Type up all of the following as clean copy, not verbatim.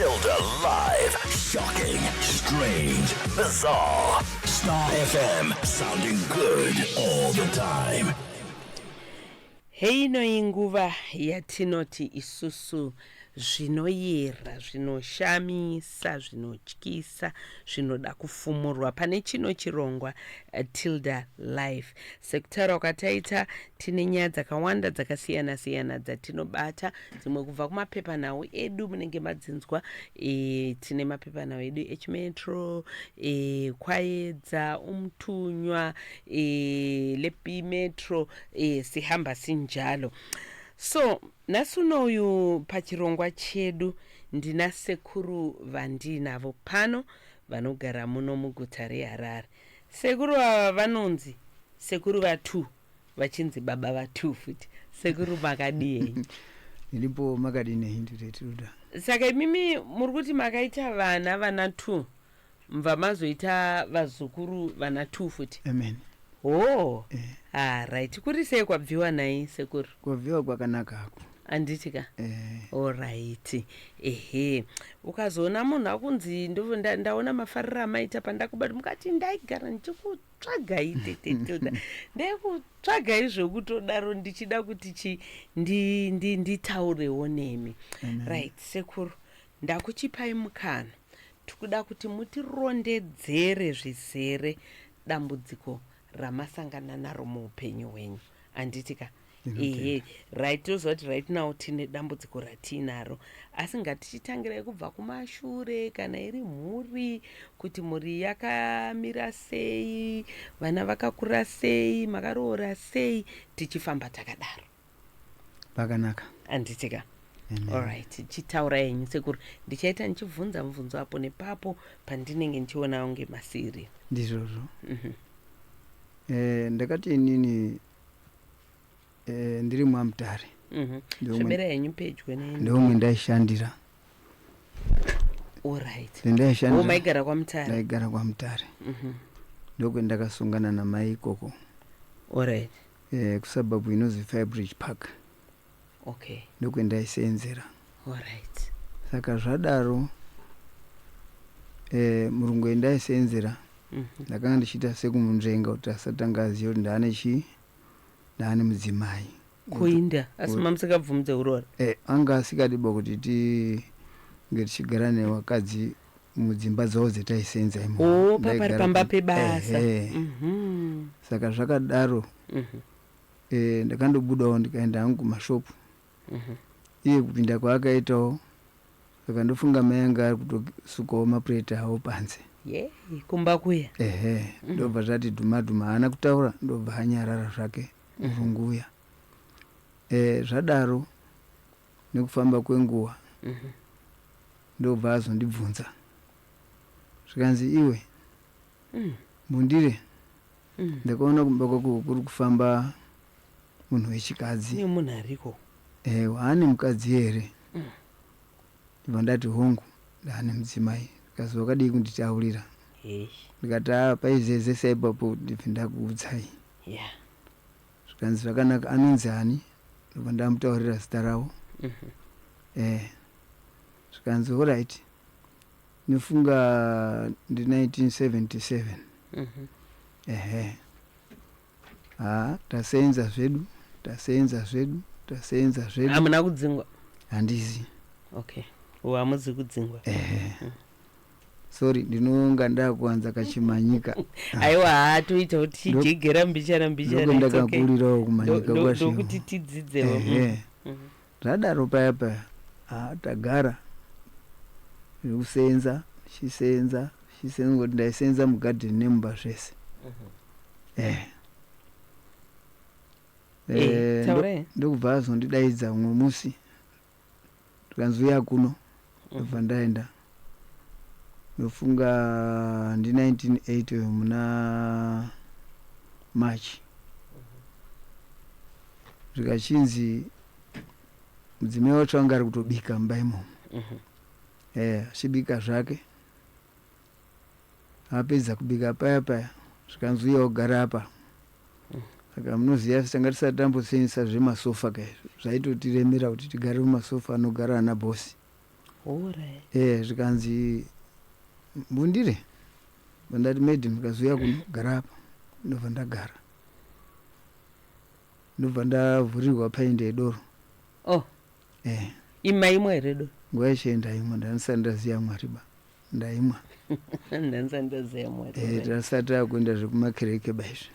Tilda live. Shocking, strange, bizarre. Star FM, sounding good all the time. Heino inguva yatinoti isusu zvinoyera, zvinoshamisa, zvinotyisa, zvinoda kufumurwa. Pane chino chirongwa Tilda Life. Sekutara wakataita tine nyaya dzakawanda dzakasiyana-siyana dzatinobata, dzimwe kubva kumapepanhau edu munenge madzinzwa, tine mapepanhau edu echimetro, kwaedza, umutunywa, lepi metro, sihamba sinjalo. So nasunoyu pachirongwa chedu ndina sekuru vandinavo pano vanogara muno muguta reHarare. Sekuru ava vanonzi sekuru vatu, vachinzi baba vatu futi. Sekuru makadii? Nilipo makadini hindu Tilda. Saka imimi muri kuti makaita vana tu, mva mazoita vazukuru vana tu futi. Amen. Oh, right. Kuri sei kwabviwa nai sekuru? Kwabviwa kwakanaka hako. Anditika? All right. Ukazoona munhu akunzi ndaona mafarira amaita pandakubata mukati ndaigara ndichikutsvaga itetetilda. Ndekutsvaga izvokutodaro ndichida kuti nditaurewo nemi. Right, sekuru. Ndakuchipai mukana. Tikuda kuti mutirondedzere zvizere dambudziko ramasangana naro muupenyu hwenyu. Anditika? Right, tozoti right now tine dambudziko ratinaro, asi ngatichitangirai kubva kumashure, kana iri mhuri, kuti mhuri yakamira sei, vana vakakura sei, makaroora sei, tichifamba takadaro. Pakanaka. Anditika? Alright, chitaura yenyu sekuru. Ndichaita nichibvunza mubvunzo apo nepapo pandinenge ndichiona unge masiri. Ndizvozvo. Ndakati inini ndiri muAmutare. Zvemera yenyu pedyo neni. Ndomwe ndaishandira. Alright. Ndaishandira. Maigara kwaMutare? Ndaigara kwaMutare. Ndokwe ndakasungana namai ikoko. Alright. Kusababu inozi Firebridge Park. Okay. Ndokwe ndaisenzera. Alright. Saka zvadaro murungu endaisenzera. Ndakanga ndichita sekumunzvenga kuti asatanga aziva kuti ndaane mudzimai. Kuinda asi mamusikabvumidze urora. Anga asikadiba kuti tichigara nevakadzi mudzimba dzavo dzetaisenza imo. Papari pamba pebasa. Saka zvakadaro ndakandobudawo ndikaenda hangu kumashopu. Iye kupinda kwaakaitawo, saka ndofunga mai anga ari kutosukawo mapureti awo panze. Kumba kuya. Ndobva zvati dhuma haana kutaura, ndobva hanyarara zvake murunguya. Zvadaro nekufamba kwenguva ndobva azondibvunza. Zvikanzi iwe Mundire, ndakaona kumba kwako kuri kufamba munhu wechikadzi. Ni munhu ariko? Waane mukadzi here? Ndibva ndati hongu ndaane mudzimai. Kazi wakadii kunditaurira? Ndikati paizeze saipapo ndibva ndakuudzai. Zvikanzi zvakanaka, anonzi ani? Ndibva ndamutaurira zita rawo. Zvikanzi alright. Nifunga ndi 1977. Tasenza zvedu. Hamuna kudzingwa? Handizi. Okay. Hamuzi kudzingwa? Sorry, ndinonga ndakuanza kachimanyika. Aiwa, toita kuti tijigera mbichana. Ndakakurirawo kumanyika kwashiwo. Ndokuti tidzidzewo. Zvadaro paya tagara. Kusenza, chisenza kuti ndaisenza mugadheni nemumba zvese. Ndokubva azondidaidza umwe musi. Tikanzi uya kuno. Ndobva ndaenda. Ndofunga ndi 1980 muna March. Zvikachinzi mudzimai wacho anga ari kutobika mumba imomo. Achibika zvake. Apedza kubika paya. Zvikanzi uya ogara apa. Saka munoziva tanga tisati tambosenzesa zvemasofa kai. Zvaitotiremera kuti tigare mumasofa anogara ana bosi. Alright. Zvikanzi mbundire vandati medhi ndikazouya kuno gara apa ndobva ndagara ndobva ndavhurirwa paindi yedoro. Imaimwa here doro? Nguva yeshe ndaimwa ndanisati ndaziya Mwariba ndaimwa. Ndanisati ndaziya Mwari. Tasati takuenda zvekumakereke baizvi.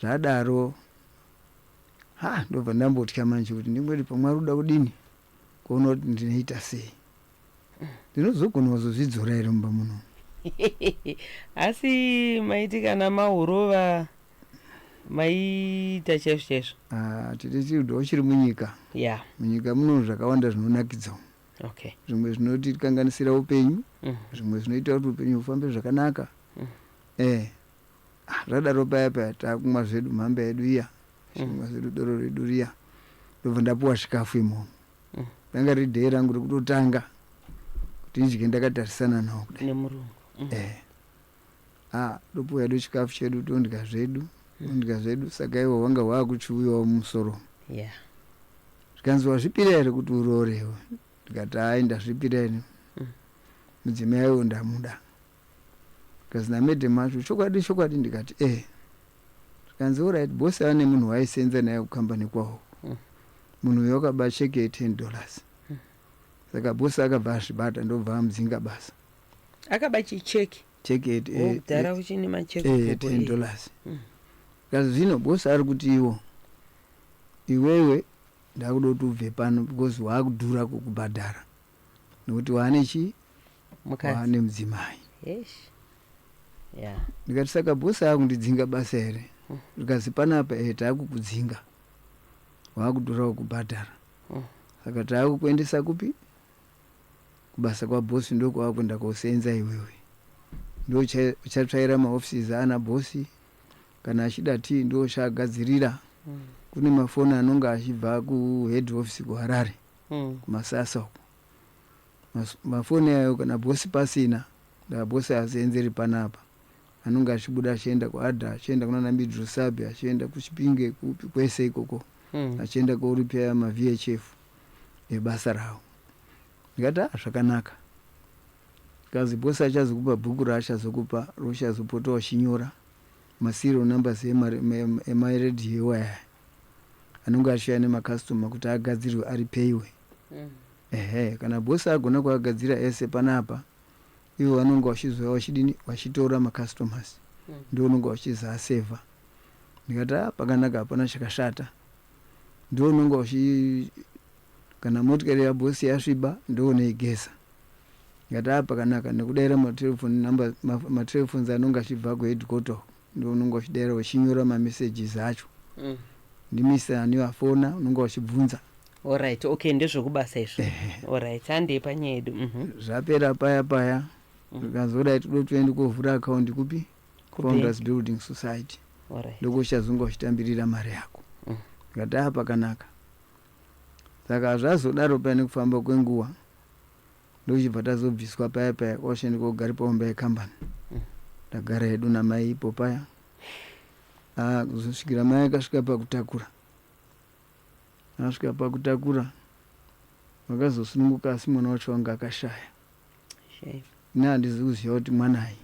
Zvadaro ndobva ndambotya manje kuti ndingoti paMwari uda kudini kuona kuti ndinoita sei. Ndinozogona kuzozvidzora here mumba muno. Asi maiti kana mahurova maita chaizvo. Tiri chirudo chiri munyika. Munyika muno zvakawanda zvinonakidza. Zvimwe zvinotikanganisira upenyu, zvimwe zvinoita kuti upenyu hufambe zvakanaka. Zvadaro paya takumwa zvedu mhamba yedu iya, zvimwe zvedu doro redu riya. Ndobva ndapuwa chikafu imomo. Ranga riri dhee rangu rekutotanga kuti ndidye ndakatarisana nawo kudai. Nemurungu. Ndopuwa hedu chikafu chedu tondya zvedu saka iwo wanga hwakuchiuyawo mumusoro. Zvikanzi wazvipira here kuti uroorewo? Ndikati ndazvipira ini. Mudzimai aiwo ndamuda. Zvikanzi namedhe macho chokwadi ndikati zvikanzi alright bosi ane munhu waaisenza naye kukambani kwawo. Munhu uyo wakaba cheke $10. Saka bosi akabva azvibata ndobva amudzinga basa. Akaba chicheki? Cheki kudhara uchine macheki $10. Zvikanzi zvino bosi ari kuti iwewe ndakuda kuti ubve pano because waakudhura kukubhadhara. Nokuti waane chi? Waane mudzimai. Ndikati saka bosi akundidzinga basa here? Zvikanzi panapa taakukudzinga. Waakudhura kukubhadhara. Saka taakukuendesa kupi? Kubasa kwabosi ndokwakuenda kosenza iwewe. Ndo uchatsvaira maofisi ana bosi. Kana achida tii ndo chaagadzirira. Kune mafoni anonga achibva kuhead office kuHarare. Kumasasa uko. Mafoni ayo kana bosi pasina, bosi asenzeri panapa. Anonga achibuda achienda kuAdha, achienda kuna Midrusabe, achienda kuChipinge kwese ikoko. Achienda korepair maVHF ebasa rawo. Ndikati zvakanaka. Kazi bosi achazokupa bhuku raachazokupa rochazopota uchinyora maserial numbers emaredhiyo waya anonga achiuya nemakastoma kuti agadzirirwe aripeiwe. Kana bosi agona kuagadzira ese panapa, ivo vanonga vachizouya vachidini vachitora makastomers. Ndio unonga vachizoasevha. Ndikati pakanaka hapana chakashata. Ndio unonga kana motikari yabosi yasviba ndio unoigeza. Ndikati pakanaka nekudaira matelefoni anonga achibva kuheadquarter ndio unonga uchidaira uchinyora mamessages acho. Ndimisa aniwafona unonga uchibvunza. Alright, ndezvokubasa izvo. Alright, handei panyaya yedu. Zvapera paya. Zvikanzi toda tuende kovhura account kupi? Founders Building Society. Ndoko uchazonga uchitambirira mari yako. Ndikati pakanaka. Saka zvazodaro pane kufamba kwenguva. Ndochibva tazobviswa paya osheni kogara paumba yekambani. Ndagara hedu namai ipo paya. Kuzosvikira mai akasvika pakutakura. Asvika pakutakura. Vakazosununguka asi mwana wacho wanga akashaya. Handizi kuziva kuti mwanai.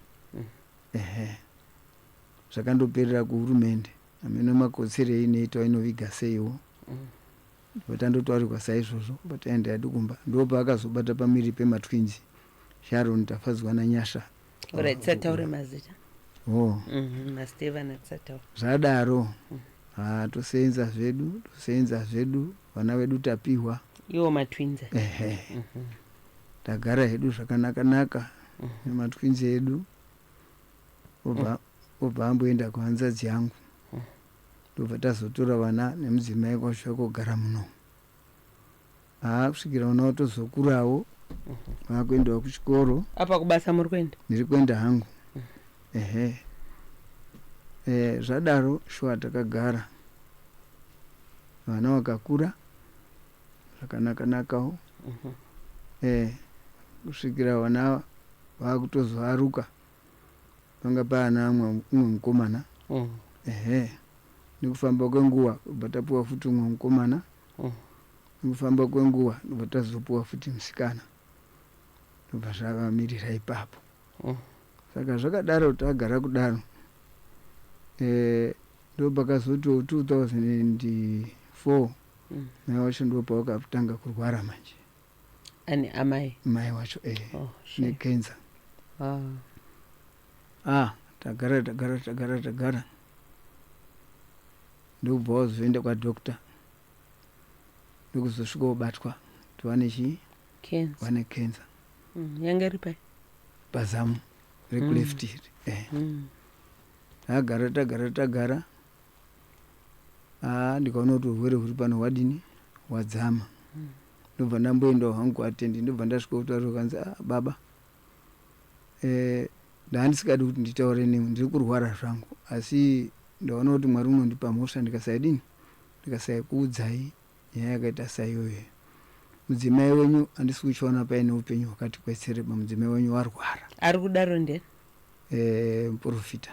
Zvakandoperera kuhurumende. Ameno makotsere inoitwa inoviga seiwo. Vatandotwarirwa saizvozvo pataenda hedu kumba. Ndopa akazobata pamiri pematwinzi. Sharon Tafadzwa naNyasha. Tsataure mazita. Masteven tsataure. Zvadaro. Tosenza zvedu. Vana vedu tapihwa. Iwo matwinzi. Tagara hedu zvakanaka. Nematwinzi edu. Obva amboenda kuhanzadzi yangu. Ndobva tazotora vana nemudzimai kwasvika kogara muno. Kusvikira vana vatozokurawo. Vakuendawo kuchikoro. Apa kubasa muri kuenda? Ndiri kuenda hangu. Zvadaro shuwa takagara. Vana vakakura. Zvakanaka-nakawo. Kusvikira vana vakutozoaruka. Panga paana umwe mukomana. Nekufamba kwenguva kubva tapuwa futi umwe mukomana. Nekufamba kwenguva kubva tazopuwa futi musikana. kubva zvakamirira ipapo. Saka zvakadaro tagara kudaro ndopakazotiwo 2004 mai wacho ndopa wakatanga kurwara manje. Ani amai? Mai wacho nekenza. Tagara ndokubva wazoenda kwadokta ndokuzosvika wobatwa kuti vane kenza. Yanga iri pai? Pazamu rekuleft iri. Tagara ndikaona kuti urwere huri pano hwadini hwadzama. Ndobva ndamboendawo hangu kuatendi, ndobva ndasvika kutaura kanzi baba ndaandisikadi kuti nditaure nemi, ndiri kurwara zvangu, asi ndaona kuti Mwari unondipa mhosva ndikasaikuudzai nyaya yakaita saiyoyo. Mudzimai wenyu handisi kuchiona paine upenyu hwakati kwetsereba. Mudzimai wenyu warwara. Ari kudaro ndeni? Muprofita.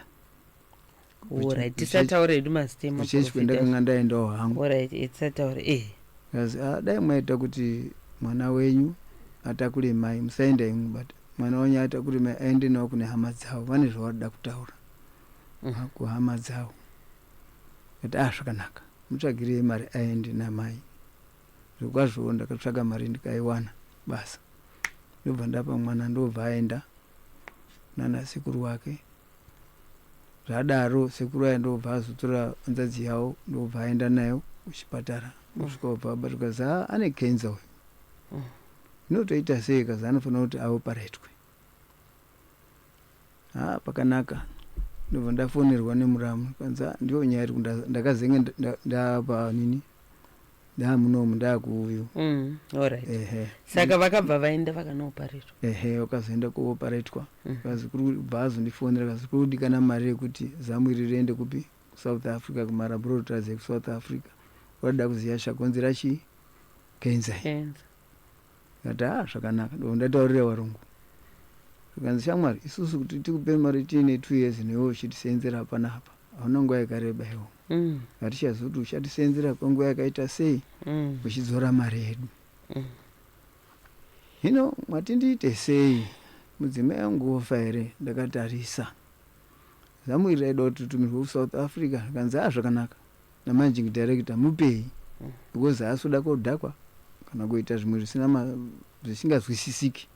Alright, tisataure hedu mazitema. Kuchechi kwendakanga ndaendawo hangu. Alright, tisataure. Kazi dai mwaita kuti mwana wenyu atakure mai, musaenda imwe, but mwana wenyu atakure mai aende nawo kune hama dzavo, vane zvavarida kutaura kuhama dzavo. Kuti zvakanaka, mutsvagirei mari aende namai. Zvokwazvo ndakatsvaga mari ndikaiwana basa. Ndobva ndapa mwana ndobva aenda nana sekuru wake. Zvadaro sekuru aya ndobva azotora nzadzi yawo ndobva aenda nayo kuchipatara. Kusvika wabva abatwa za ane kenza uyu. Inotoita sei? Kazi anofanira kuti aoparetwe. Pakanaka. Ndobva ndafonerwa nemuramu kanzi ndiyo nyaya iri ndakazenge ndapa nini ndamunomu ndakuuyu. Alright. Saka vakabva vaenda vakanoparetwa. Wakazoenda kuoparetwa. Kazi kuri bhazo ndifonera kazi kuri kana mari yekuti zamu iri riende kupi South Africa kumalaboratories eku South Africa. Wada kuziya chakonzera chi kenza. Kati zvakanaka. Ndataurira varungu. Kanzi shamwari isusu kuti tikupe mari tiine 2 years newe uchitisenzera hapa napa. Hauna nguva yakareba iwo. Hatichazoti uchatisenzera kwenguva yakaita sei uchidzora mari yedu. Hino mwati ndiite sei? Mudzimai wangu wofa here? Ndakatarisa. Zamu iri raida kuti tutumirwe kuSouth Africa. Kanzi zvakanaka. Namanaging director mupei. Because asoda kodhakwa kana kuita zvimwe zvisingazwisisiki.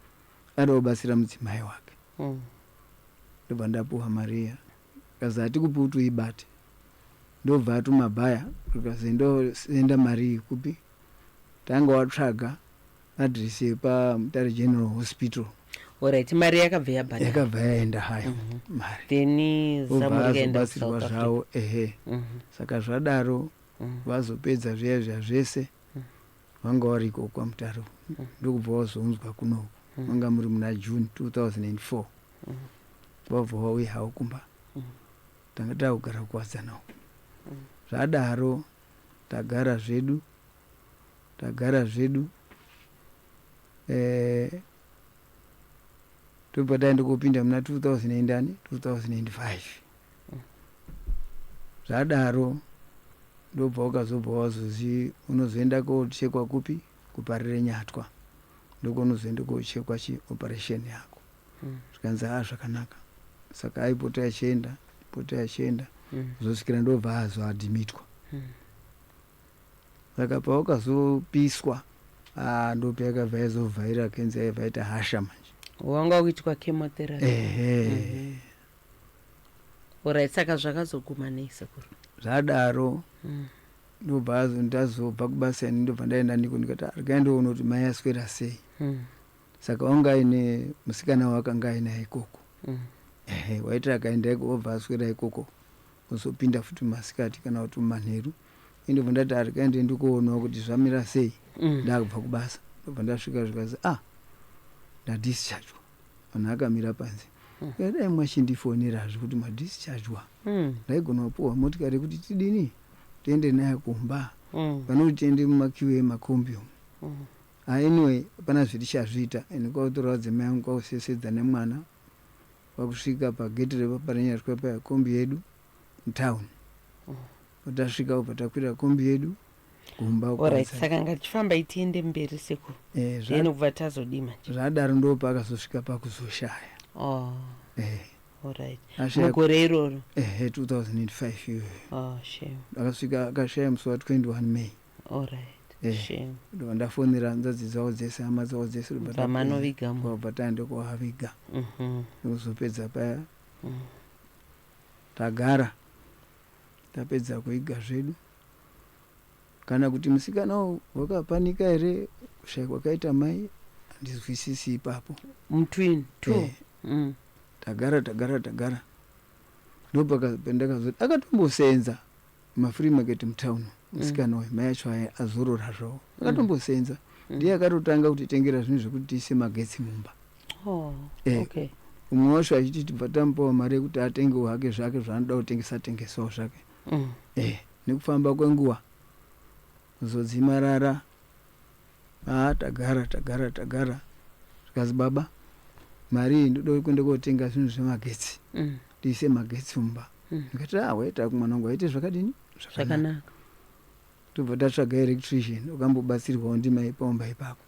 Ada kubatsira mudzimai wake. Ndobva ndapuwa Maria. Kazi hatikupi kuti uibate. Ndobva atumabhaya tukazoenda mari kupi. Tanga watsvaga address yepaMutare General Hospital. Alright, mari yakabva yabhadha. Yakabva yaenda hayo mari. Then zamukaenda South Africa. Saka zvadaro vazopedza zviya zvese vanga variko kwaMutare. Ndokubva wazonzwa kuno. Manga muri muna June 2004. Wabva wauya hawo kumba. Tanga takugara kuwadzanawo. Zvadaro tagara zvedu tobva taenda kopinda muna 2005. Zvadaro ndobva wakazobva wazozi unozoenda kochekwa kupi kuparire Nyatwa. Ndoko unozoenda kochekwa operation yako. Zvikanzi zvakanaka. Saka aipota achienda zosvikira ndobva azoadhimitwa. Saka pawakazopiswa ndopa yakabva yazovhaira kenza yaibva yaita hasha manje. Wanga uchiitwa chemotherapy. Alright, saka zvakazoguma nei sekuru? Zvadaro ndobva ndazobva kubasa ndobva ndaenda ndiko ndikati rikaendoona kuti mai aswera sei. Saka wanga aine musikana wakanga ainaye ikoko. Waiti akaenda iko obva aswera ikoko uzopinda futi masikati kana kuti manheru. Ndobva ndati rikaende ndikoona kuti zvamira sei. Ndakubva kubasa. Ndobva ndasvika zvikazi ndadischargewa. Vanhu akamira panze. Dai mwachindifonera kuti madischargewa. Ndaigona kupuwa motikari kuti tidini tiende naye kumba. Pane kuti tiende mumakiwe emakombi. Anyway, pana zvitichazviita kwakutora wadzimai wangu kwakusesedza nemwana kwakusvika pageti repaparenyatwa pakombi yedu mutawuni. Tasvika ubva takwira kombi yedu kumba Alright, saka ngatifamba itiende mberi sekuru. Then kubva tazodima. Zvadaro ndo pakazosvika pakuzoshaya. Alright. Mugore iroro. 2005 iyoyo. Shame. Akasvika akashaya musi wa 21 May. Alright. Shame. Ndo ndafonera nzadzi dzawo dzese hama dzawo dzese vamanoviga kwabva taende kuvaviga. Kuzopedza paya tagara tapedza kuiga zvedu. Kana kuti musikana wakapanika here kushaya kwakaita mai handizwisisi ipapo. Mutwin tu. Tagara ndopakapendakazoti akatombosenza mafree market mutown musikana uyu mai acho azorora zvawo akatombosenza ndiye akatotanga kutitengera zvinhu zvekuti tiise magetsi mumba. Okay. Umwe wacho achiti tibva tamupawo mari yekuti atengewo hake zvake zvaanoda kutengesa tengesawo zvake. Nekufamba kwenguva kuzodzimarara tagara zvikazi baba mari iyi ndoda kuenda kotenga zvinhu zvemagetsi tiise magetsi mumba. Ndikati waita kumwana wangu waite zvakadini zvakanaka. Tobva tatsvaga electrician ukambobatsirwawo ndimai paumba ipapo.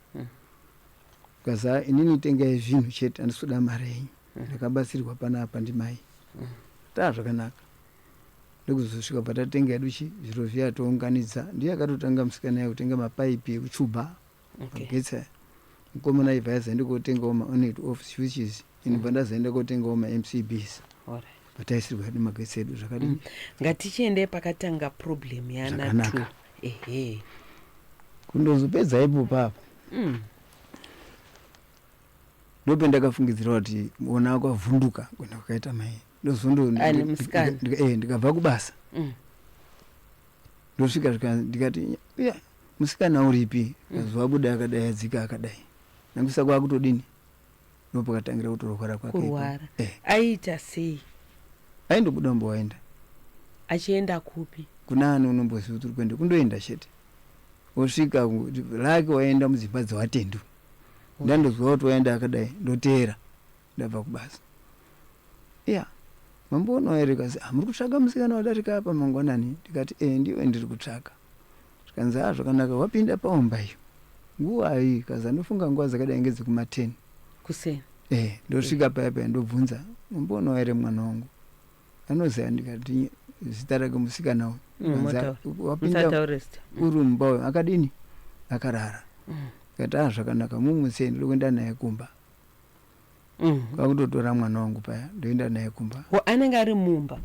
Kaza inini tengai zvinhu chete handisoda mari yenyu. Ndakabatsirwa panapa ndimai. Zvakanaka. Ndokuzosvika patatenga edu zviro zviya tounganidza. Ndiye akatotanga musikana yayo kutenga mapaipi ekuchuba magetsi. Mukomana ibva yazaenda kotengawo ma-on off switches. Inibva ndazaenda kotengawo ma-MCBs. Pataisirwa hedu magetsi edu zvakadini. Ngatichiende pakatanga problem yana tu. Kundozopedza ipo papo. Ndope ndakafungidzira kuti mwana wako avhunduka kwenda kwakaita mai. Ndikabva kubasa. Ndosvika ndikati musikana uripi kazuva buda akadai adzika akadai. Nangusa kwakutodini. Ndopakatangira kutorwara kwake. Kurwara. Aita sei? Aindobuda mbowaenda. Achienda kupi? Kuna ani unomboziva kuti kwende kundoenda chete. Osvika lake waenda mudzimba dzevatendu. Ndandozwa kuti waenda akadai ndoteera ndabva kubasa. Mamboona here kazi muri kutsvaka musikana wadarika apa mangwanani. Ndikati ndiwe ndiri kutsvaka. Zvikanzi zvakanaka wapinda paumba iyo. Nguwai kazi anofunga nguva dzakadai ngedzekuma10 kuseni. Ndosvika paya ndobvunza mamboona here mwana wangu. Anoziva. Ndikati zita rake musikana wapinda uri mumba uyu akadini akarara. Ndikati zvakanaka mumutse ndiri kuenda naye kumba. Kwakutotora mwana wangu paya ndoenda naye kumba. Anenge ari mumba.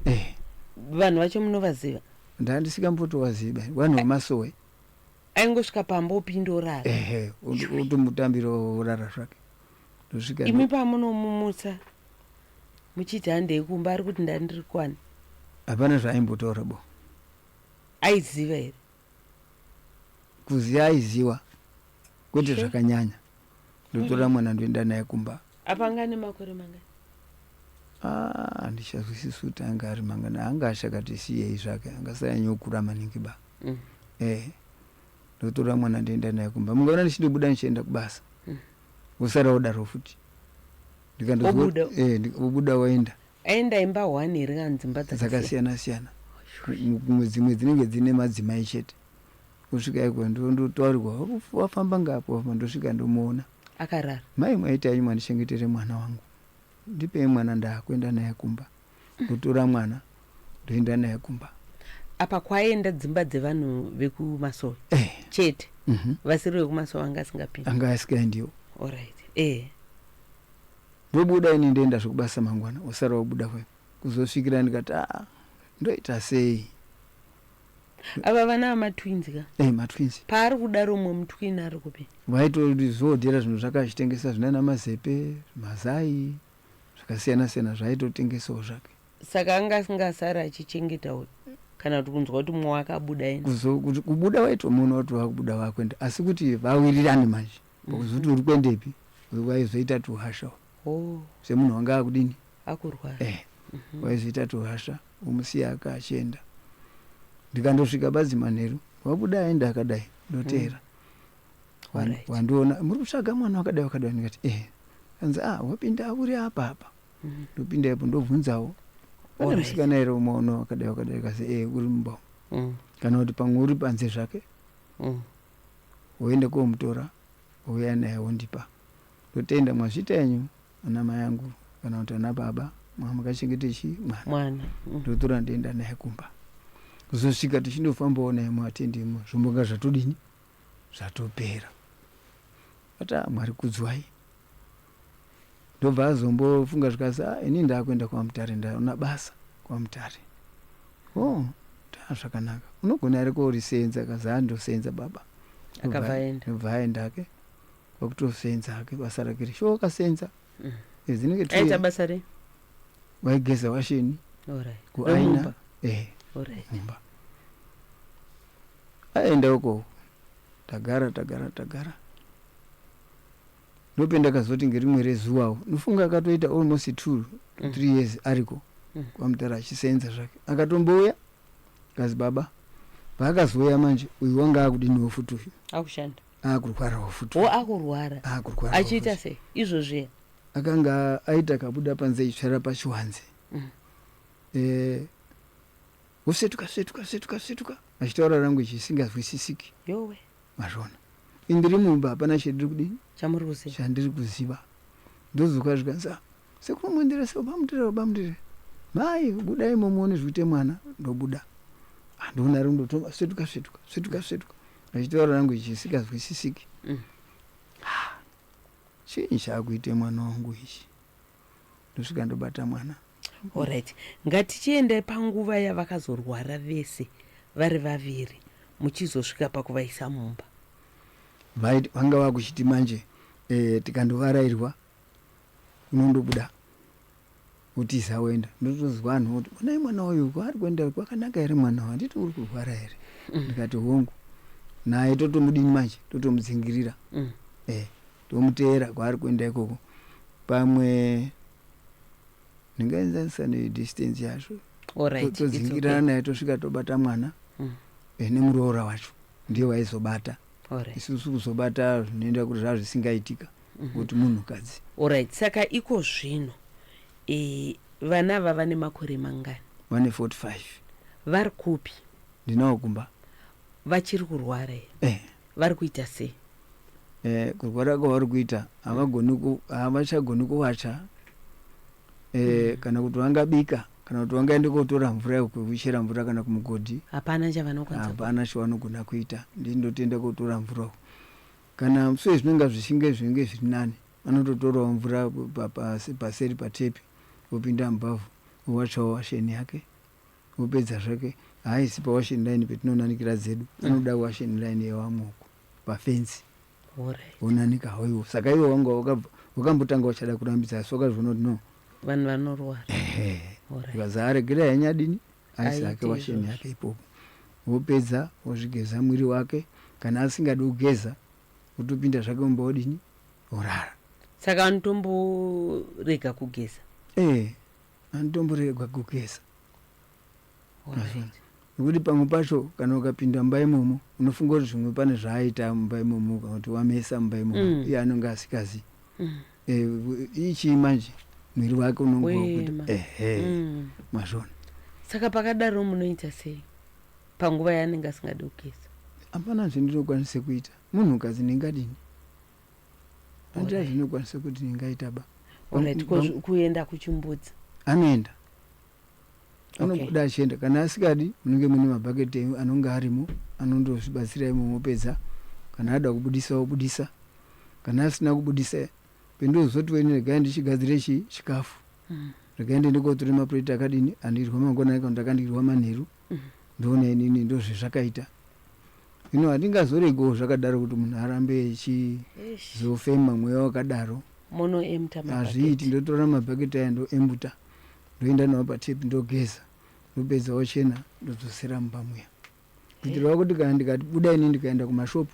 Vanhu vacho munovaziva? Ndandisikambotovaziva vanhu vemasowe. Aingosvika pamba opindorara. Utomutambira orara zvake. Ndosvika imi pamunomumutsa muchiti handei kumba ari kuti ndandiri kwani. Hapana zvaimbotaura bo. Aiziva here? Kuziva aiziva kwete zvakanyanya. Ndotora mwana ndoenda naye kumba. Apa anga ane makore mangani? Handichazwisisi kuti anga ari mangani. Anga ashakati siyei zvake angasanyanyokura maningi ba. Ndotora mwana ndoenda naye kumba. Mungaona ndichibuda ndichienda kubasa. Usarawo daro futi. Obuda waenda. Aenda imba 1 here kana dzimba dzakasiyana siyana. Dzimwe dzinenge dzine madzimai chete. Kusvika iko ndotaurirwa wafamba ngapo ndosvika ndomuona. Akarara. Mai mwaita nyuma ndichengetere mwana wangu. Ndipe mwana ndakwenda naye kumba. Kutora mwana ndoenda naye kumba. Apa kwaenda dzimba dzevanhu vekumasowe. Chete. Vasiri vekumasowe anga asingapindi. Anga asikaendiwo. Alright. Ndobuda ini ndoenda zvekubasa mangwana. Usara wabuda kwe. Kuzosvikira ndikati ndoita sei. Ava vana matwins ka? Matwins. Paari kudaro umwe mutwin ari kupi? Vaitozvodhera zvinhu zvakazvitengesa zvinana mazepe, mazai, zvakasiyana siyana zvaitotengesawo zvake. Saka anga asingasara achichengetawo kana kuti kunzwa kuti mumwe wakabuda enda. Kubuda waitomuona kuti wakubuda wakwenda asi kuti vawirirane manje. Pakuzoti uri kwendepi waizoita tuhashawo. Semunhu wanga akudini? Akurwara. Waizoita tuhasha umusiya akachienda. Ndikandosvika badzi manheru wabuda aenda akadai ndoteera. Wandiona muri kutsvaga mwana wakadai ndikati kanzi wapinda uri apa. Ndopinda ipo ndobvunzawo. Pane musikana here umaona wakadai kazi uri mumba. Kana kuti pamwe uri panze zvake woenda komutora wouya naye wondipa. Ndotenda mwazvita henyu ana mai angu kana kuti ana baba mwamakachengete chi mwana ndotora ndoenda naye kumba. Kuzosvika tichindofambawo naye muatendemo zvombonga zvatodini zvatopera. Ata Mwari kudzwai. Ndobva azombofunga zvikasi ini ndakuenda kwaMutare ndaona basa kwaMutare. Zvakanaka. Unogona ere korisenza kazi andosenza baba. Akabva aendake kwakutosenza hake basa rake risho kasenza. Zinenge tu. Aita basa re? Waigeza washini. Kuaina. Mumba. Aenda uko. Tagara. Ndopenda kazoti ngerimwe rezuwawo. Nofunga akatoita almost 2-3 years ariko. kwaMutare achisenza zvake. Akatombouya kazi baba paakazoya manje uyu wanga akudiniwo futi uyu akushanda akurwarawo futi akurwara achiita sei izvozvi akanga aita kabuda panze itsvara pachiwanze usetuka achitaura language isingazwisisiki yowe mazvona indiri mumba hapana chediri kudini chandiri kuziva ndozokasvikanza sekumwendera sebamutire mai budai momuone zvikuite mwana ndobuda ndoona rundotoma setuka achitaura language isingazwisisiki chii chakuite mwana wangu ichi ndosvika ndobata mwana. Alright, ngatichiende panguva yavakazorwara vese vari vaviri muchizosvika pakuvaisa mumba. Vanga vakuchiti manje tikandovarairwa unondobuda kuti isawenda ndotozwa anhu kuti onai mwana uyu ari kuenda kwakanaka ere mwana wa nditi uri kurwara ere ndikati hongu naye totomudini manje totomudzingirira tomuteera kwaari kuenda ikoko pamwe ndingaenzanisa nedistance yacho todzingirana naye tosvika tobata mwana nemuroora wacho ndiye waizobata isusu kuzobata zvinoenda kuti zvazvisingaitika kuti munhukadzi. Alright, saka iko zvino vana ava vane makore mangani? Vane 45. Vari kupi? Ndinawo kumba. Vachiri kurwara here? Vari kuita sei? Kurwara kwavari kuita havachagoni kuwacha kana kuti vangabika kana kuti vangaende kotora mvura yekuchera mvura kana kumugodhi. Hapana chavanokwanisa. Hapana chavanogona kuita. Ndindotoenda kotora mvura. Kana sve zvinonga zvinge zviri nani vanototorawo mvura paseri patepi vopinda mubhavhu vowachawo washeni yake vopedza zvake. Haisi pawasheni line petinonanikira dzedu anoda washeni line yewamwoko pafenzi vonanika haiwo. Saka iwo wanga wakambotanga wachada kurambidza asi wakazviona kuti no vanhu vanorwara ukazaregera yanyadini aisi ake washeni yake ipopo vopedza vozvigeza mwiri wake. Kana asingadi kugeza utopinda zvake mumba odini orara. Saka anotomborega kugeza? Anotomborega kugeza. Nokuti pamwe pacho kana ukapinda mumba imomo unofunga kuti zvimwe pane zvaaita mumba imomo kana kuti wamesa mumba imomo iye anonga asikazi. Ichi manje mwiri wake unonga wakuti mazvona. Saka pakadaro munoita sei panguva yaanenge asingadi kugeza? Hapana zvindinokwanise kuita. Munhukadzi ningadini? Handina zvinokwanisa kuti ningaita ba. Kuenda kuchimbudzi anoenda anobuda achienda. Kana asikadi munenge mune mabhaketi anonga arimo anondozvibatsira imomo pedza. Kana ada kubudisa obudisa. Kana asina kubudisa pendozoti weni regai ndichigadzire chikafu regai ndiende kotora mapureti akadini andirwa mangwanani kana ndakandirwa manheru ndoona inini ndozvezvakaita. Hino handingazoregawo zvakadaro kuti munhu arambe echizofema mweya wakadaro. Hazviiti. Ndotora mabhaketi aya ndoembuta ndoenda nawo patepi ndogeza ndopedza wochena ndodzosera mumba muya kuitirawo kuti kana ndikati buda ini ndikaenda kumashopu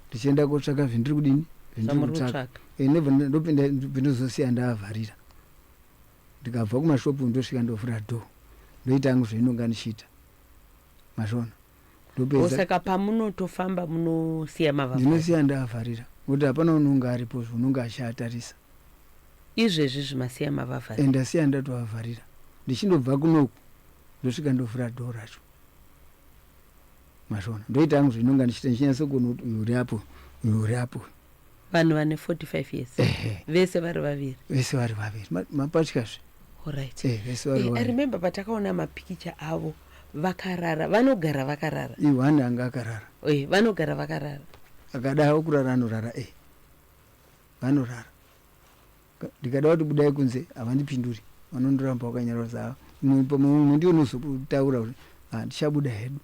ndichienda kotsvaka zvindiri kudini zvindiri kutsvaka ndopinda ndozosiya ndaavharira. Ndikabva kumashopu ndosvika ndovhura dhoo ndoita hangu zvainonga ndichiita mazvona. Saka pamunotofamba munosiya mavhari? Ndinosiya ndaavharira kuti hapana unonga aripo unonga achiatarisa. Izvezvi zvimasiya mavhari? Ndasiya ndatoavharira. Ndichindobva kunoku ndosvika ndovhura dhoo racho. Mashona ndoita hangu zvinonga ndichita ndichinyatsokuona kuti uyu uri apo vanhu vane 45 years vese vari vaviri mapatyazve. Alright. Vese vari I remember patakaona mapikicha avo vakarara, vanogara vakarara. Iwani anga akarara. Vanogara vakarara. Akadawo kurara anorara vanorara. Ndikada kuti budai kunze havandipinduri, vanondoramba wakanyarara zavo. Mumwe ndiwo unozotaura kuti ndichabuda hedu.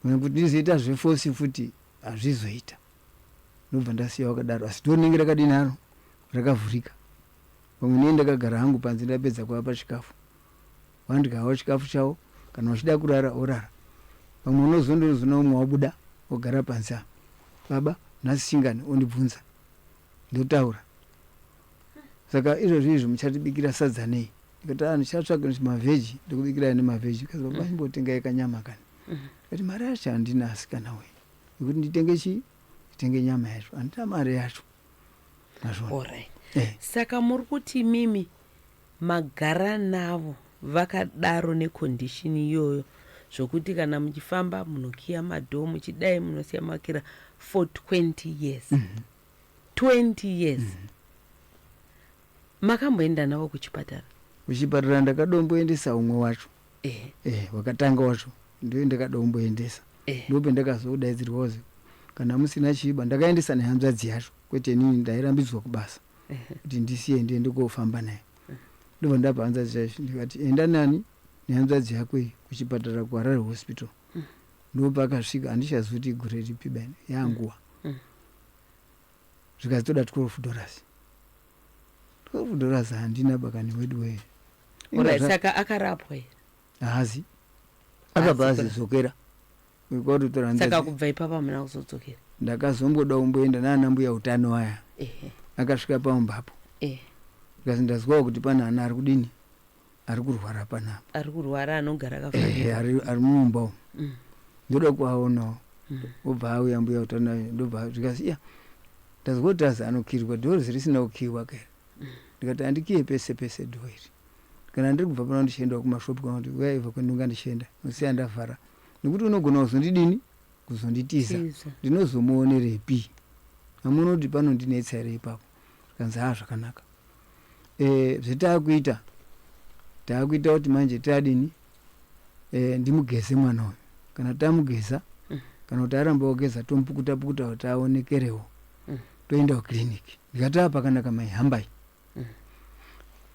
Kuti ndizoita zvefosi futi hazvizoita. Ndobva ndasiya wakadaro, asi ndoningira kadini haro rakavhurika. Pamwe ndiye ndakagara hangu panze ndapedza kuapa chikafu. Wandikawo chikafu chavo, kana uchida kurara orara. Pamwe unozondozona umwe wabuda ogara panze. Baba nhasi chingani ondibvunza. Ndotaura. Saka izvozvo muchatibikira sadza nei? Ndikati ndichatsvaga mavheji, ndikubikira nemavheji. Kazi baba imbotengai kanyama kani. Kuti mari yacho handina asikana we. Kuti nditenge nyama yacho. Handina mari yacho. Alright. Saka muri kuti mimi magara navo vakadaro nekondishini iyoyo zvokuti kana muchifamba munokiya madhoo muchidai munosiya makira for 20 years. 20 years. Makamboenda navo kuchipatara? Kuchipatara ndakadomboendesa umwe wacho. Wakatanga wacho ndiyo ndakadomboendesa. Ndope ndakazodaidzirwazi kana musina chiba ndakaendesa nehanzvadzi yacho, kwete inini ndairambidzwa kubasa kuti ndisiye ndiende kofamba naye. Ndobva ndapa hanzvadzi yacho ndikati enda nani nehanzvadzi yako kuchipatara kuHarare hospital. Ndopa akasvika handichazivi kuti igure ripi bani yanguwa. Zvikatoda $12. $12 handina bakani wedu we. Saka akarapwa here? Hazi. Akabva azizokera. Saka kubva ipapo hamuna kuzodzokera? Ndakazomboda kumboenda nana mbuya utano aya. Akasvika pambapo. Ndikazi ndazwawo kuti pana ana ari kudini? Ari kurwara panapa. Ari kurwara anogara akafanira. Ari mumba umu. Ndoda kuaonawo. Obva auya mbuya utano aya. Ndobva ndikati ndazwa kuti azi anokirwa dhozi risina kukiwa kare. Ndikati handikiye pese pese dho iri. Kana ndiri kubva pano ndichiendawo kumashopu kana kuti uyaibva kwendinonga ndichienda nosiya ndavhara. Nekuti unogona kuzondidini kuzonditiza ndinozomuonerepi amuno kuti pano ndinetsa here ipapo. Kanzi zvakanaka. Zvetaakuita kuti manje tadini ndimugeze mwana uyu. Kana tamugeza kana kuti aramba ogeza tomupukuta pukuta kuti aonekerewo toenda kukiriniki. Ndikati pakanaka mai hambai.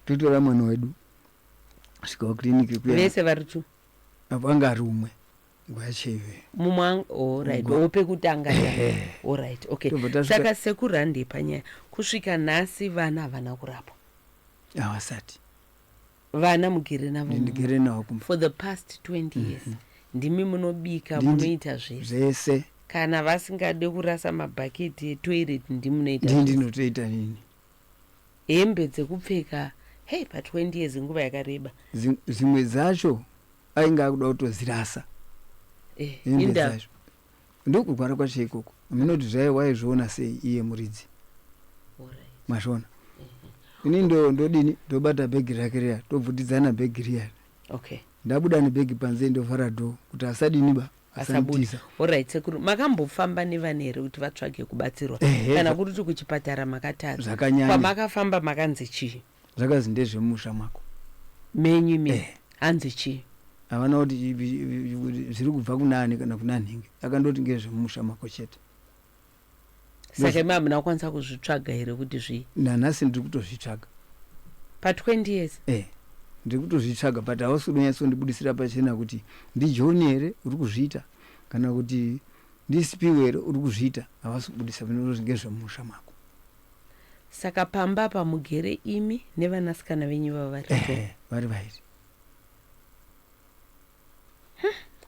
Totora mwana wedu svika kukiriniki kuya. Vese varitu? Vanga ari umwe. Ngwacheve. Alright. Opekutanga. Alright. Okay. Saka sekurandi panyaya kusvika nhasi vana havana kurapwa. Havasati. Vana mugere navo? Ndigere navo. For the past 20 years. Ndimi munobika munoita zvese. Kana vasingade kurasa mabhaketi etoilet ndimunoita. Ndinotoita nini? Hembe dzekupfeka pa 20 years nguva yakareba. Zimwe dzacho ainga akuda kutozirasa. Hembe dzacho. Ndokurwara kwacho ikoko. Aminoti waizviona sei iye muridzi. Mashona. Ini ndodini ndobata bhegi rake riya tobvutidzana bhegi riya. Okay. Ndabuda nebhegi panze ndovhara dhoo kuti asadini ba. Asabuda. Alright, sekuru makambofamba nevana here kuti vatsvage kubatsirwa kana kuti kuchipatara makatadza? Zvakanyanya. Pamakafamba makanzi chii? Zvakazi ndezvemusha mako. Menyu ime hanzi chii? Havana kuti zviri kubva kunani kana kunanhingi. Akandoti ngezvemusha mako chete. Saka imi hamuna kukwanisa kuzvitsvaga here kuti zvii? Nanhasi ndiri kutozvitsvaga. Pa 20 years? Ndiri kutozvitsvaga but hausi unonyatsondibudisira pachena kuti ndijoni here uri kuzviita kana kuti ndisipiwe here uri kuzviita. Havasi kubudisa vinoti ngezvemusha mako. Saka pamba pamugere imi nevanasikana venyu vava vari? Vari vairi.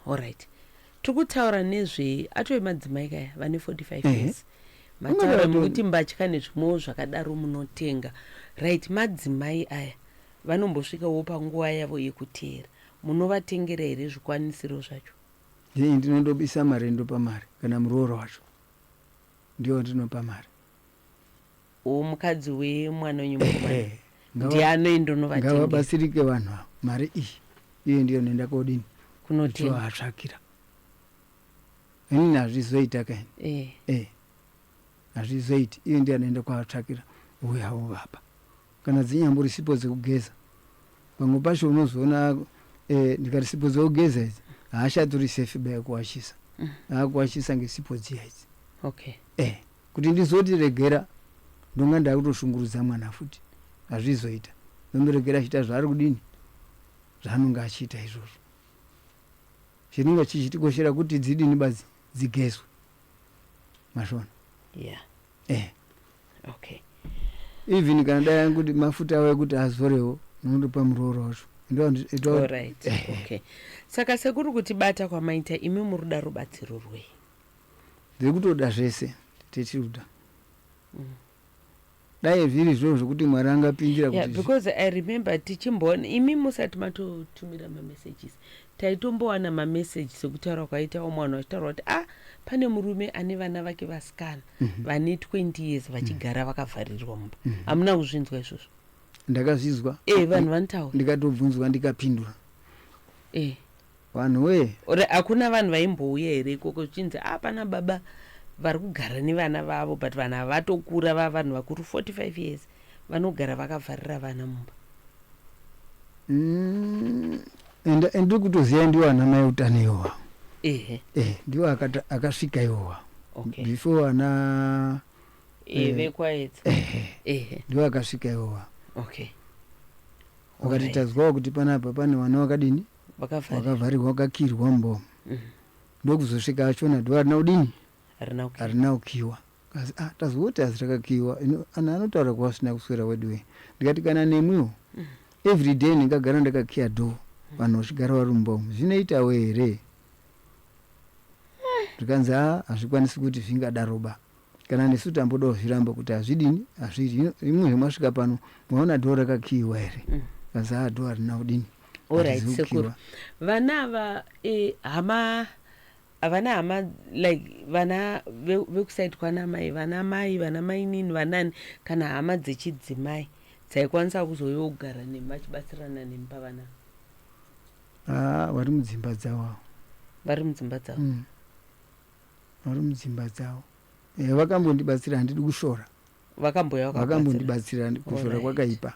Alright. Tikutaura nezve atove madzimai kaya vane 45 years. Mataura mukuti mbatya nezvimwewo zvakadaro munotenga. Right, madzimai aya vanombosvikawo panguva yavo yekuteera. Munovatengera here zvikwanisiro zvacho? Ndinondobisa mari ndopa mari kana murooro wacho. Ndiyo ndinopa mari. Mukadzi wemwana wenyu mukomana ndiye anoenda unovatengera? Ngavabatsirike vanhu ava. Mari iyi iye ndiyo nenda kodini kunotenga atsvakira. inini hazvizoita kaini eh hazvizoiti. Iyo ndiye anaenda kwatsvakira uyawo baba, kana dzinyambori sipo dzekugeza. Pamwe pacho unozoona ndikati sipo dzekugeza idzi haashatori sefi baya kuwachisa, akuwachisa ngesipo dziya idzi. Okay. Kuti ndizoti regera ndonga ndakutoshungurudza mwana futi, hazvizoita. Ndomuregera achiita zvaari kudini, zvaanonga achiita izvozvo. Chinonga chichitikoshera kuti dzidini badzi dzigezwe. Mashona. Yeah. Okay. Even kana dai kuti mafuta awe kuti azorewo nondopa murooro wacho. All right. Okay. Saka sekuru kuti bata kwamaita imi muruda rubatsiro rwei. Ndikutoda zvese tichiruda. Dai zviri zviro zvokuti Mwari angapindira kuti because I remember tichimboona imi musati matotumira messages. Taitombowana messages ekutaura kwaita omwana wachitaura kuti pane murume ane vana vake vasikana vane 20 years vachigara vakavharirwa mumba. Hamuna kuzvinzwa izvozvo? Ndakazvizwa. Vanhu vantaura. Ndikatobvunzwa ndikapindura. Vanhu hakuna vanhu vaimbouya here ikoko zvichinzi pana baba vari kugara nevana vavo but vanhu havatokura vanhu vakuru 45 years vanogara vakavharira vana mumba. Ndiri kutoziva ndiwo ana mai utano iwowa. Ndiwo akasvika iwowa. Okay. Before ana vekwaedza. Ndiwo akasvika iwowa. Okay. Wakati tazwawo kuti panapa pane vana vakadini vakavharirwa vakakirwa mumba. Ndokuzosvika achona ndiwo arina kudini harina kukiwa. Kasi tazoti hazi rakakiwa. Ana anotaura kwasina kuswera wedu. Ndikati kana nemwiwo every day ndingagara ndakakiya dhoo vanhu vachigara vari mumba umu zvinoitawo here? Ndikanzi hazvikwanisi kuti zvingadaroba. Kana nesu tambodawo zviramba kuti hazvidini hazviri. Imwe zvmasvika pano maona dhoo rakakiyiwa here? Kazi dhoo harina kudini. Alright, sekuru. Vana ava havana hama like vana vekusaitwa namai, vana mai nini vanani kana hama dzechidzimai dzaikwanisa kuzouya kugara nemi vachibatsirana nemi pavana? Vari mudzimba dzavo. Vari mudzimba dzavo? Vari mudzimba dzavo. Vakambondibatsira, handidi kushora. Vakambondibatsira kushora kwakaipa.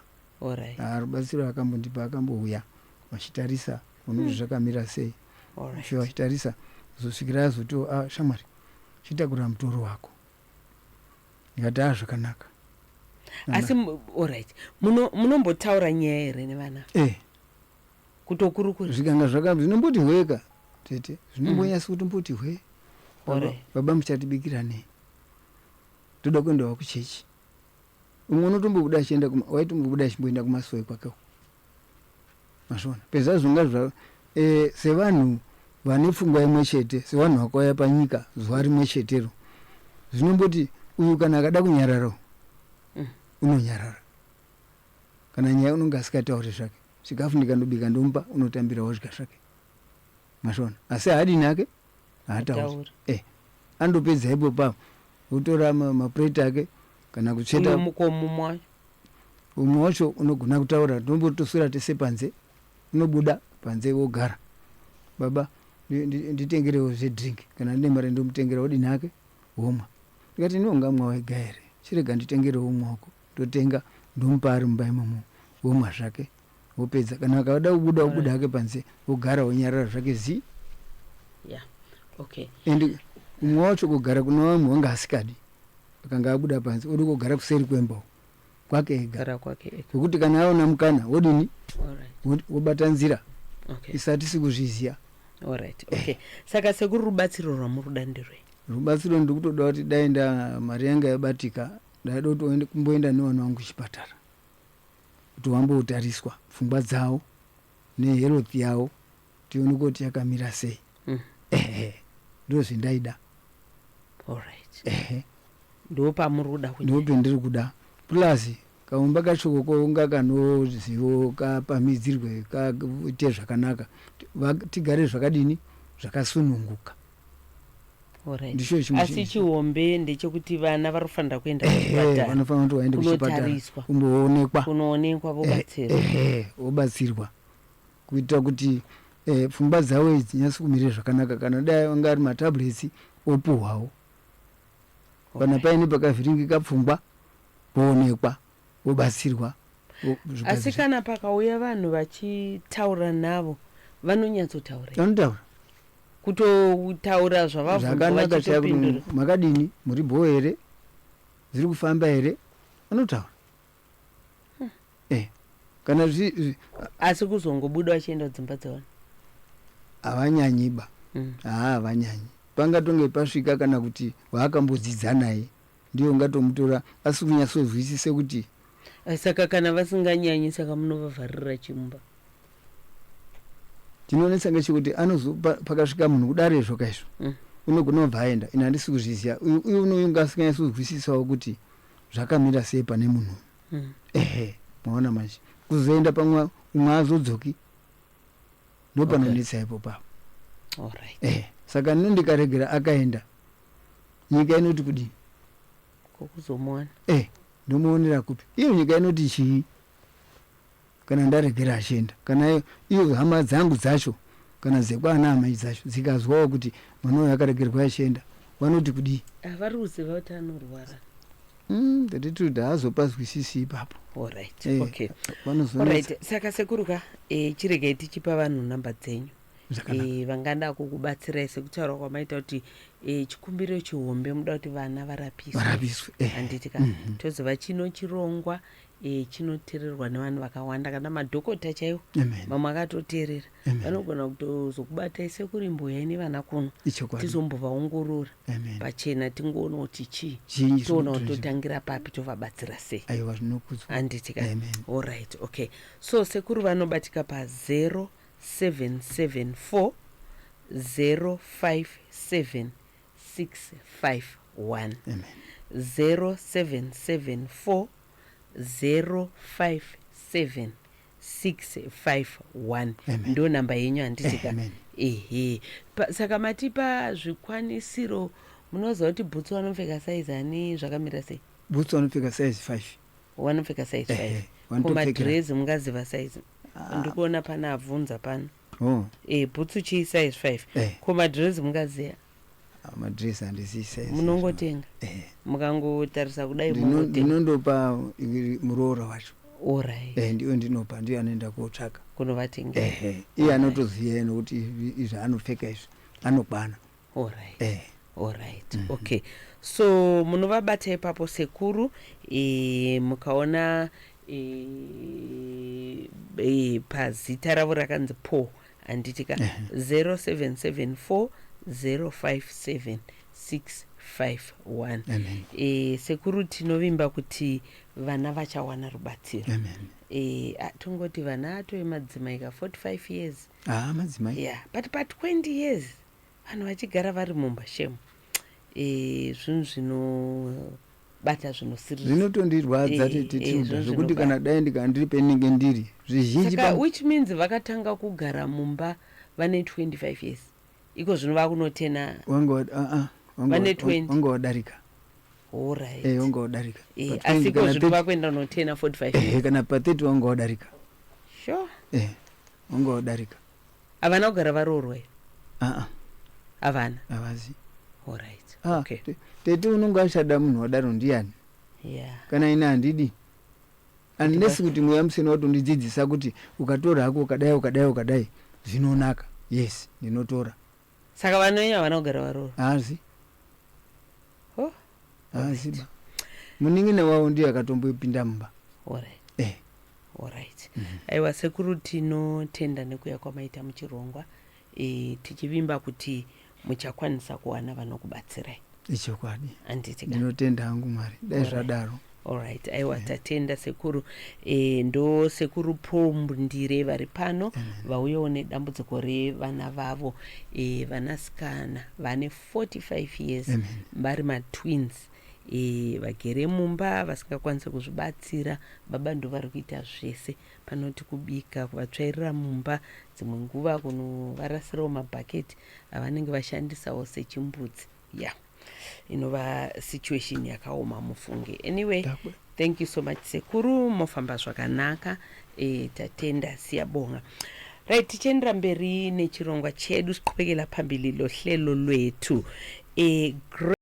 Rubatsiro vakambondipa, vakambouya vachitarisa kuti zvakamira sei. Vachitarisa zosvikira azoti shamwari chitakura mutoro wako. Ndikati zvakanaka. Asi alright, munombotaura nyaya here nevana? Kutokurukura zvikanga zvinomboti hweka tete, zvinombonyasa kutomboti hwe. Baba muchatibikira nei? Toda kuendawo kuchechi. Umwe unotombobuda achienda waitombobuda achimboenda kumasowe kwake. Mazvona. Peza zvonga sevanhu vane pfungwa imwe chete, sevanhu vakauya panyika zuva rimwe chetero. Zvinomboti uyu kana akada kunyararawo unonyarara. Kana nyaya unonga asikatauri zvake. Chikafu ndikandobika ndomupa unotambirawo zvika zvake. Mazvona. Asi haadini ake haatauri. Andopedza ipopa utora mapureti ake kana kutsveta umwe wacho unogona kutaura tombotoswera tese panze, unobuda panze wogara. Baba nditengerewo zvedrink kana ndine mari ndomutengerawo dini ake womwa. Ndikati ndinongamwa wega here, chirega nditengerewo umwako. Totenga ndomupa ari mumba imomo womwa zvake wopedza. Kana akada kubuda ubuda hake panze wogara wonyarara zvake zi. Okay. Endi umwe wacho kugara kuna vamwe wanga asikadi akanga abuda panze uri kugara kuseri kwemba kwake ega. Kuti kana aona mukana wodini wobata nzira isati sikuzviziya. Okay. Saka sekuru rubatsiro rwamuruda ndirwei? Rubatsiro ndikutoda kuti daenda mari yanga yabatika ndaida kuti kumboenda nevana vangu kuchipatara kuti vambotariswa pfungwa dzavo nehealth yavo tione kuti yakamira sei. Ndo zvindaida. Ndopamuruda kuti ndopendiri kuda. Plus kaumba kachoko unga kanozivo kapamidzirwe kaite zvakanaka tigare zvakadini zvakasununguka. Asi chihombe ndechekuti vana varofanira kuenda kuchipatara. Vanofanira kuti vaende kuchipatara kumboonekwa vobatsirwa vobatsirwa kuitira kuti pfungwa dzawo idzi nyasi kumire zvakanaka kana dai vanga ari matablets opuhwawo kana paine pakavhiringika pfungwa poonekwa wobatsirwa. Asi kana pakauya vanhu vachitaura navo vanonyatsotaura vanotaura kutotaura zvakanaka chakuti makadini muri bho here zviri kufamba here vanotaura kana asi kuzongobuda vachienda kudzimba dzavanhu havanyanyiba havanyanyi pangatonge pasvika kana kuti waakambodzidza naye ndiyo ungatomutora asi kunyatsozwisise kuti saka kana vasinganyanyi saka munovavharira chimba. Chinonetsa ngechekuti pakasvika munhu kudare zvoka izvo unogona kubva aenda ina handisi kuzviziva uyu unonga asinganyatsozwisisawo kuti zvakamira sei pane munhu maona manje kuzoenda pamwe umwe azodzoki ndopanonetsa ipo papo. Saka nini ndikaregera akaenda nyika inoti kudini kokuzomuwana ndomuonera kupi iyo nyika inoti chii kana ndaregera achienda kana iyo hama dzangu dzacho kana dzekwana amai dzacho dzikazwawo kuti mwana uyu akaregerwa achienda vanoti kudii vari kuziva kuti anorwara ndatituti haazopazwisisi ipapo. Saka sekuruka chiregai tichipa vanhu namba dzenyu vangada kukubatsirai sekutaura kwamaita kuti chikumbiro chihombe muda kuti vana varapiswe handitika toziva chino chirongwa chinoteererwa nevanhu vakawanda kana madhokota chaiwo mamwe akatoteerera vanogona kutozokubatai sekuri mbuya nevana kuno tizombovaongorora pachena tingoona kuti chii toona kuti totangira papi tovabatsira sei handitika. Alright, okay, so sekuru vanobatika pa 0774 057 651 0774 057 ndo namba yenyu handitika. Saka matipa zvikwanisiro munoziva kuti bhutsu vanopfeka saizi ani zvakamira sei? Bhutsu vanopfeka saizi 5 vanopfeka saizi 5 kumadhirezi mungaziva saizi ndikuona pana abvunza pano bhutsu chii saizi 5 kumadhirezi mungaziya madresi handisi saizi munongotenga mukangotarisa kudai ndinondopa muroora wacho ndiyo ndinopa ndiyo anoenda kotsvaka kunovatenga iye anotoziva nokuti zvaanopfeka izvi anokwana. Alright, okay, so munovabata ipapo sekuru mukaona pazita ravo rakanzi po handitika 0774 057 651 sekuru tinovimba kuti vana vachawana rubatsiro. Tongoti vana atove madzimai ka 45 years madzimai but pa 20 years vanhu vachigara vari mumba shemu zvinhu zvinobata zvinotondirwadza tetiuda zvokuti kana dai ndikandiri penenge ndiri zvizhinji which means vakatanga kugara mumba vane 25 years iko zvino vakunotena vane 20 wanga wadarika. Wanga wadarika asi iko zvino vakuenda notena 45 years kana pa 30 wanga wadarika sure wanga wadarika. Havana kugara varoorwa havana havazi. Okay. Tete unonga ashada munhu wadaro ndiani kana ina handidi unless kuti mweya musena watondidzidzisa kuti ukatora hako ukadai zvinonaka. Yes, ndinotora. Saka vanonyanya havana kugara varoorwa hazi haziba munin'ina wavo ndiye akatomboipinda mumba. Alright. Aiwa sekuru tinotenda nekuya kwamaita muchirongwa tichivimba kuti muchakwanisa kuwana vanokubatsirai. Ichokwadi handitika ndinotenda hangu Mwari dai zvadaro. Alright, aiwa tatenda sekuru ndo sekuru Pombundire vari pano vauyawo nedambudziko revana vavo vanasikana vane 45 years vari matwins vagere mumba vasingakwanisi kuzvibatsira. Baba ndo vari kuita zvese panoti kubika kuvatsvairira mumba dzimwe nguva kunovarasirawo mabhaketi avanenge vashandisawo sechimbudzi inova situation yakaoma mufunge. Anyway, thank you so much sekuru mofamba zvakanaka tatenda siyabonga. right tichiendera mberi nechirongwa chedu siqhubekela phambili lo hlelo lwethu